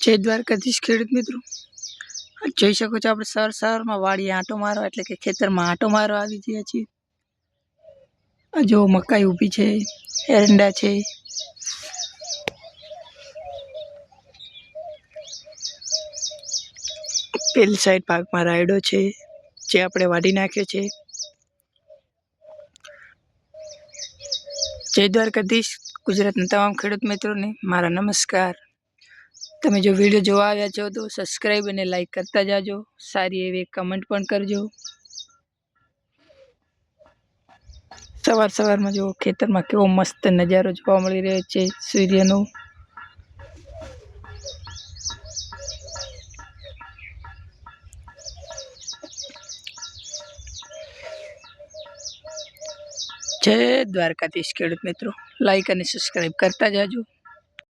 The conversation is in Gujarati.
જય દ્વારકાધીશ ખેડૂત મિત્રો, જોઈ શકો છો આપણે સવારમાં વાડીએ આંટો મારવા એટલે કે ખેતરમાં આંટો મારવા આવી ગયા છીએ. આ જો મકાઈ ઊભી છે, એરંડા છે, પેલી સાઈડ ભાગમાં રાયડો છે જે આપણે વાઢી નાખ્યો છે. જય દ્વારકાધીશ. ગુજરાતના તમામ ખેડૂત મિત્રોને મારા નમસ્કાર. તમે જો વિડીયો જોવા આવ્યા છો તો સબસ્ક્રાઈબ અને લાઈક કરતા જાજો, સારી એવી કમેન્ટ પણ કરજો. સવારમાં જો ખેતરમાં કેવો મસ્ત નજારો જોવા મળી રહ્યો છે સૂર્યનો. જય દ્વારકાધીશ ખેડૂત મિત્રો, લાઈક અને સબસ્ક્રાઈબ કરતા જાજો.